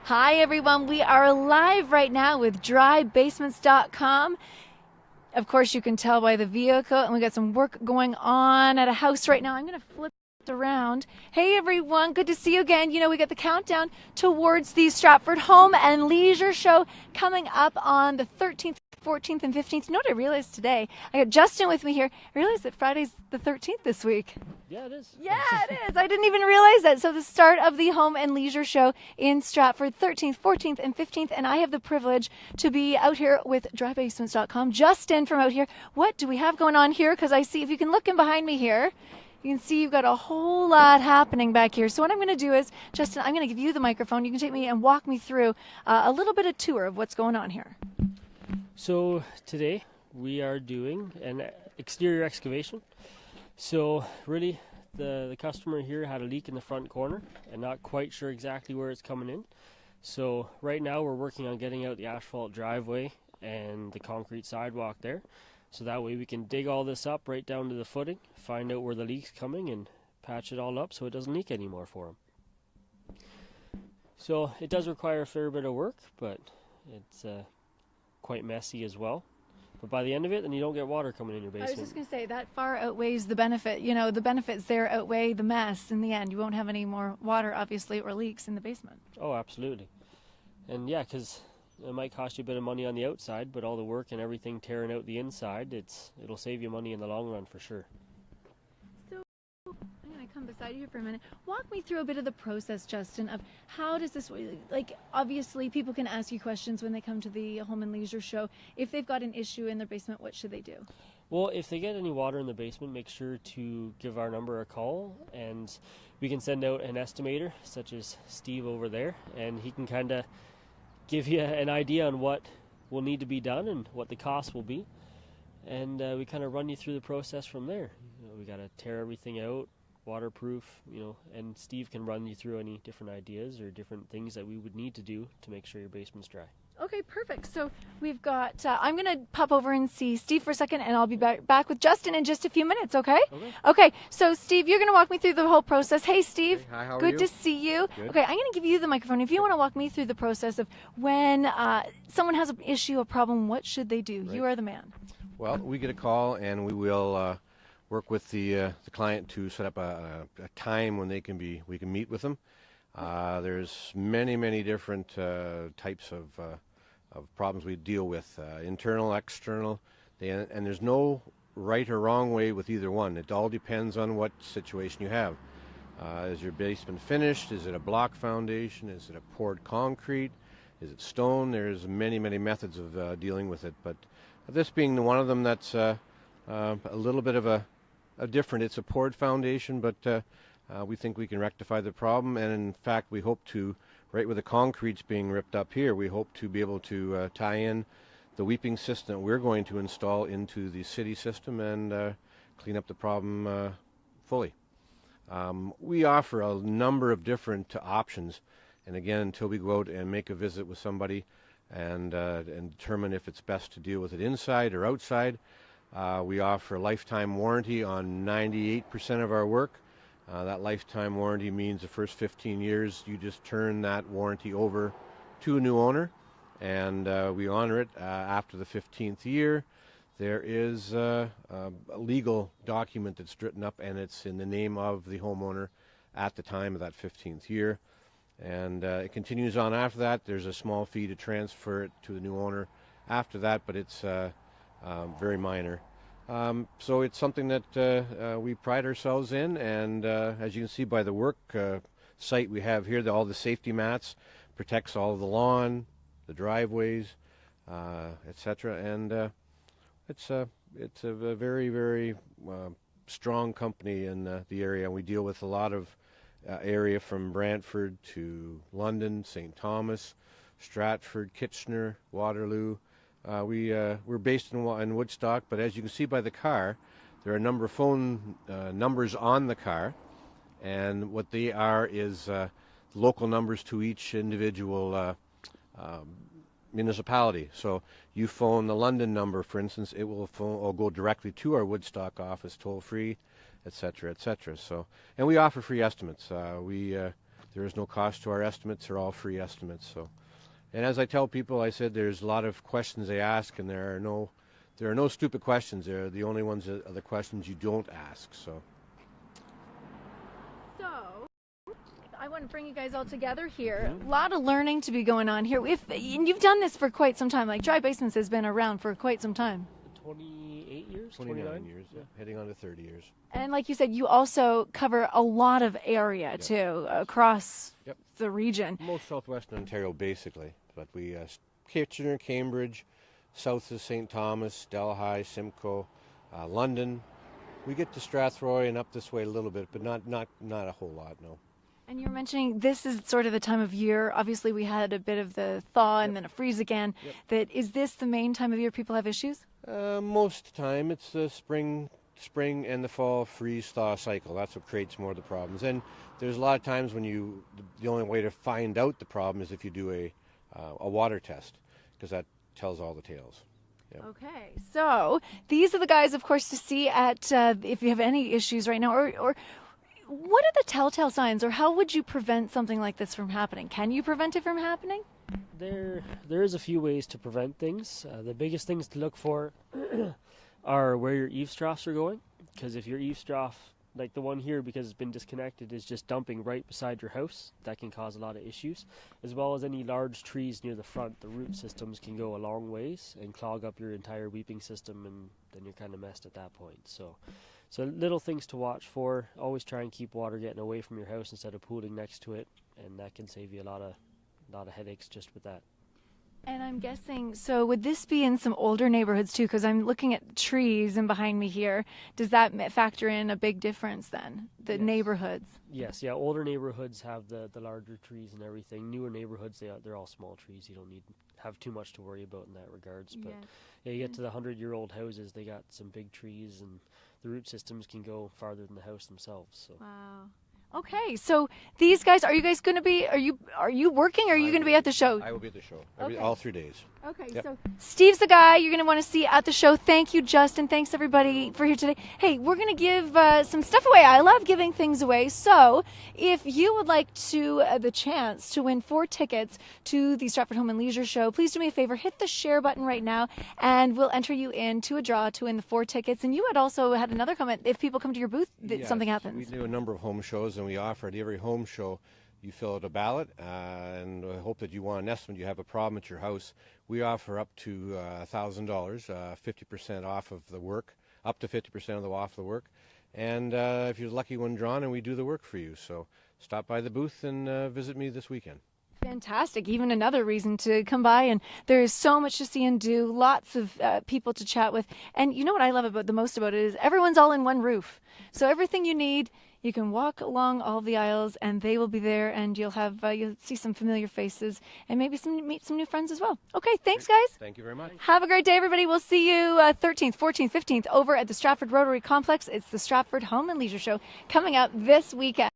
Hi everyone, we are live right now with drybasements.com. Of course you can tell by the vehicle, and we got some work going on at a house right now. I'm going to flip it around. Hey everyone, good to see you again. You know, we got the countdown towards the Stratford Home and Leisure Show coming up on the 13th, 14th, and 15th. You know what I realized today? I got Justin with me here. I realized that Friday's the 13th this week. Yeah, it is. Yeah, it is. I didn't even realize that. So the start of the Home and Leisure Show in Stratford, 13th, 14th, and 15th. And I have the privilege to be out here with drybasements.com. Justin from out here. What do we have going on here? Because I see, if you can look in behind me here, you can see you've got a whole lot happening back here. So what I'm going to do is, Justin, I'm going to give you the microphone. You can take me and walk me through a little bit of tour of what's going on here. So today we are doing an exterior excavation. So really the customer here had a leak in the front corner and not quite sure exactly where it's coming in. So right now we're working on getting out the asphalt driveway and the concrete sidewalk there. So that way we can dig all this up right down to the footing, find out where the leak's coming and patch it all up so it doesn't leak anymore for them. So it does require a fair bit of work, but it's quite messy as well. But by the end of it, then you don't get water coming in your basement. I was just going to say, that far outweighs the benefit. You know, the benefits there outweigh the mess in the end. You won't have any more water, obviously, or leaks in the basement. Oh, absolutely. And yeah, because it might cost you a bit of money on the outside, but all the work and everything tearing out the inside, it'll save you money in the long run for sure. Come beside you for a minute. Walk me through a bit of the process, Justin, of how does this, like, obviously people can ask you questions when they come to the Home and Leisure Show. If they've got an issue in their basement, what should they do? Well, if they get any water in the basement, make sure to give our number a call, and we can send out an estimator, such as Steve over there, and he can kind of give you an idea on what will need to be done and what the cost will be, and we kind of run you through the process from there. You know, we got to tear everything out, waterproof, you know, and Steve can run you through any different ideas or different things that we would need to do to make sure your basement's dry. Okay, perfect. So we've got, I'm going to pop over and see Steve for a second, and I'll be back with Justin in just a few minutes, okay? Okay, so Steve, you're going to walk me through the whole process. Hey, Steve. Hey, hi, how are Good you? to see you. Good. Okay, I'm going to give you the microphone. If you want to walk me through the process of when someone has an issue, a problem, what should they do? Right. You are the man. Well, we get a call, and we will work with the client to set up a time when we can meet with them. There's many different types of problems we deal with, internal, external, and there's no right or wrong way with either one. It all depends on what situation you have. Is your basement finished? Is it a block foundation? Is it a poured concrete? Is it stone? There's many methods of dealing with it, but this being one of them that's a little bit of a different. It's a poured foundation, but we think we can rectify the problem, and in fact we hope to, right where the concrete's being ripped up here, we hope to be able to tie in the weeping system that we're going to install into the city system and clean up the problem fully. We offer a number of different options, and again, until we go out and make a visit with somebody and determine if it's best to deal with it inside or outside, we offer a lifetime warranty on 98% of our work. That lifetime warranty means the first 15 years you just turn that warranty over to a new owner, and we honor it after the 15th year. There is a legal document that's written up, and it's in the name of the homeowner at the time of that 15th year. And it continues on after that. There's a small fee to transfer it to the new owner after that, but it's very minor. So it's something that we pride ourselves in, and as you can see by the work site we have here, all the safety mats protects all of the lawn, the driveways, etc. And it's a very strong company in the area, and we deal with a lot of area from Brantford to London, St. Thomas, Stratford, Kitchener, Waterloo. We're based in Woodstock, but as you can see by the car, there are a number of phone numbers on the car, and what they are is local numbers to each individual municipality. So you phone the London number, for instance, it will go directly to our Woodstock office, toll free, etc., etc. So, and we offer free estimates. We There is no cost to our estimates. They're all free estimates. So, and as I tell people, I said there's a lot of questions they ask, and there are no stupid questions. They're the only ones that are the questions you don't ask. So I want to bring you guys all together here. A lot of learning to be going on here. And you've done this for quite some time. Like Dry Basements has been around for quite some time. 28 years? 29 years, heading on to 30 years. And like you said, you also cover a lot of area, too, across the region. Most southwestern Ontario, basically. But we, Kitchener, Cambridge, south of St. Thomas, Delhi, Simcoe, London. We get to Stratford and up this way a little bit, but not a whole lot, no. And you're mentioning this is sort of the time of year. Obviously, we had a bit of the thaw and then a freeze again. Is this the main time of year people have issues? Most of the time, it's the spring and the fall freeze-thaw cycle. That's what creates more of the problems. And there's a lot of times when the only way to find out the problem is if you do a water test, because that tells all the tales. Yep. Okay, so these are the guys, of course, to see at if you have any issues right now, or what are the telltale signs, or how would you prevent something like this from happening? Can you prevent it from happening? There is a few ways to prevent things. The biggest things to look for are where your eaves troughs are going, because if your eaves trough, like the one here, because it's been disconnected, is just dumping right beside your house, that can cause a lot of issues, as well as any large trees near the front. The root systems can go a long ways and clog up your entire weeping system, and then you're kind of messed at that point. So little things to watch for. Always try and keep water getting away from your house instead of pooling next to it, and that can save you a lot of headaches just with that. And I'm guessing, so would this be in some older neighborhoods too? Because I'm looking at trees and behind me here. Does that factor in a big difference then, the neighborhoods? Yes, yeah. Older neighborhoods have the larger trees and everything. Newer neighborhoods, they're all small trees. You don't have too much to worry about in that regards. But yeah, you get to the 100-year-old houses, they got some big trees, and the root systems can go farther than the house themselves. So. Wow. Okay, so these guys, are you guys going to be, are you working, or are you going to be at the show? I will be at the show, all 3 days. Okay, so Steve's the guy you're going to want to see at the show. Thank you, Justin. Thanks, everybody, for here today. Hey, we're going to give some stuff away. I love giving things away. So if you would like to the chance to win 4 tickets to the Stratford Home and Leisure Show, please do me a favor. Hit the share button right now, and we'll enter you into a draw to win the 4 tickets. And you had also had another comment. If people come to your booth, something happens. We do a number of home shows, and we offer at every home show, you fill out a ballot, and I hope that you want an estimate. You have a problem at your house. We offer up to $1,000, 50% off of the work, up to 50% off the work. And if you're the lucky one drawn, and we do the work for you. So stop by the booth and visit me this weekend. Fantastic. Even another reason to come by, and there is so much to see and do, lots of people to chat with. And you know what I love the most about it is everyone's all in one roof. So everything you need, you can walk along all of the aisles, and they will be there, and you'll see some familiar faces, and maybe meet some new friends as well. Okay, thanks, guys. Thank you very much. Have a great day, everybody. We'll see you 13th, 14th, 15th over at the Stratford Rotary Complex. It's the Stratford Home and Leisure Show coming up this weekend.